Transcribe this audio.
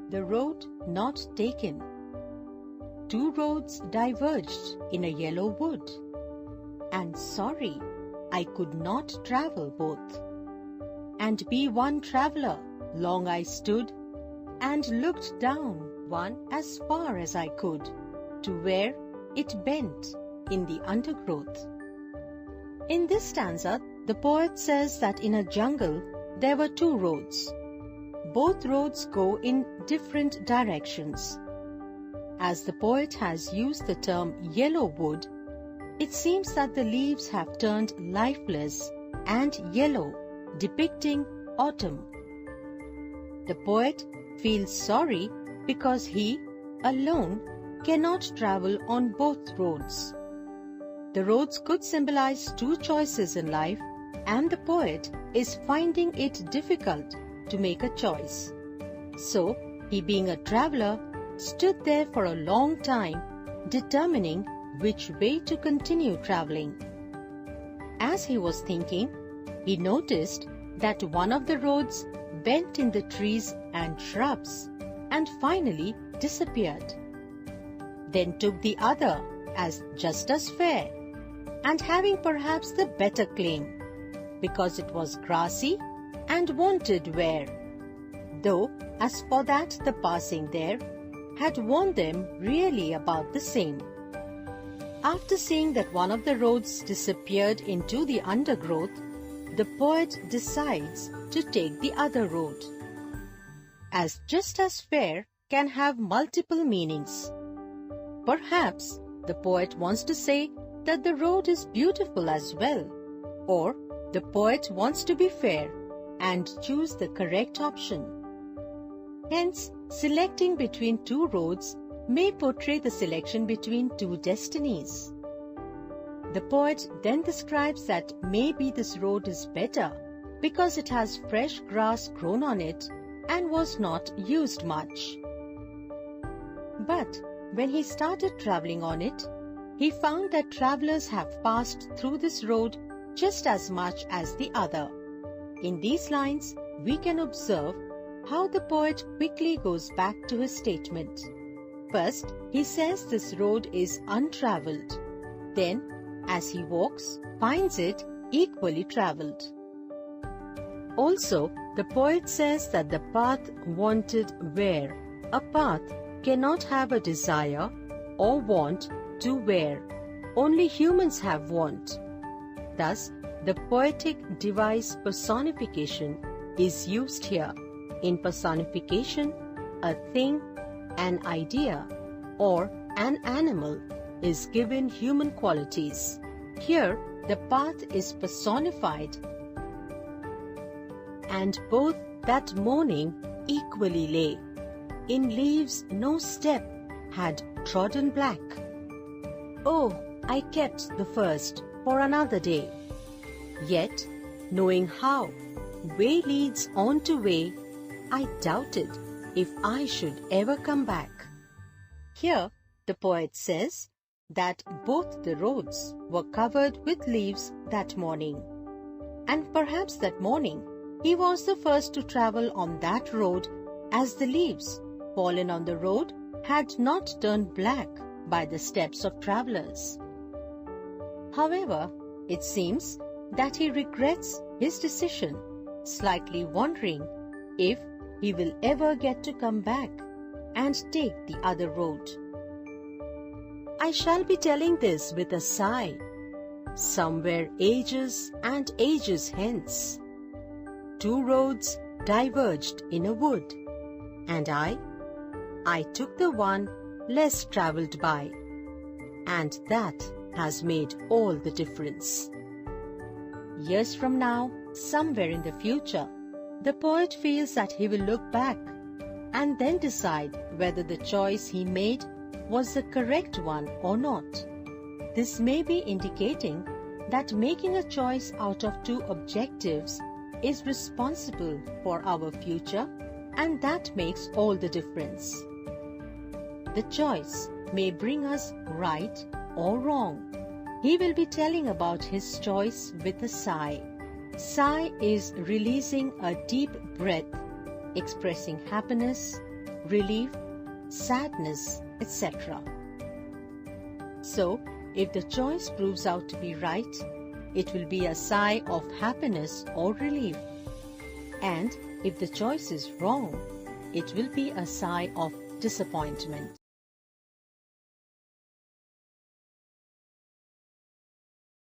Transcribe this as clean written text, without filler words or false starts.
The road not taken. Two roads diverged in a yellow wood. And sorry, I could not travel both. And be one traveler, long I stood, and looked down one as far as I could, to where it bent in the undergrowth. In this stanza, the poet says that in a jungle there were two roads. Both roads go in different directions. As the poet has used the term yellow wood, it seems that the leaves have turned lifeless and yellow, depicting autumn. The poet feels sorry because he, alone, cannot travel on both roads. The roads could symbolize two choices in life, and the poet is finding it difficult to make a choice. So, he being a traveler, stood there for a long time, determining which way to continue traveling. As he was thinking, he noticed that one of the roads bent in the trees and shrubs and finally disappeared. Then took the other as just as fair and having perhaps the better claim, because it was grassy and wanted wear, though as for that the passing there had worn them really about the same. After seeing that one of the roads disappeared into the undergrowth, the poet decides to take the other road. As just as fair can have multiple meanings. Perhaps the poet wants to say that the road is beautiful as well, or the poet wants to be fair and choose the correct option. Hence, selecting between two roads may portray the selection between two destinies. The poet then describes that maybe this road is better because it has fresh grass grown on it and was not used much. But when he started traveling on it, he found that travelers have passed through this road just as much as the other. In these lines, we can observe how the poet quickly goes back to his statement. First, he says this road is untraveled. Then, as he walks, finds it equally traveled. Also, the poet says that the path wanted wear. A path cannot have a desire or want to wear. Only humans have want. Thus, the poetic device personification is used here. In personification, a thing, an idea, or an animal is given human qualities. Here, the path is personified, and both that morning equally lay. In leaves no step had trodden black. Oh, I kept the first for another day. Yet, knowing how way leads on to way, I doubted if I should ever come back. Here, the poet says that both the roads were covered with leaves that morning. And perhaps that morning, he was the first to travel on that road, as the leaves fallen on the road had not turned black by the steps of travelers. However, it seems that he regrets his decision, slightly wondering if he will ever get to come back and take the other road. I shall be telling this with a sigh, somewhere ages and ages hence. Two roads diverged in a wood, and I took the one less travelled by, and that has made all the difference. Years from now, somewhere in the future, the poet feels that he will look back and then decide whether the choice he made was the correct one or not. This may be indicating that making a choice out of two objectives is responsible for our future, and that makes all the difference. The choice may bring us right or wrong. He will be telling about his choice with a sigh. Sigh is releasing a deep breath, expressing happiness, relief, sadness, etc. So, if the choice proves out to be right, it will be a sigh of happiness or relief. And if the choice is wrong, it will be a sigh of disappointment.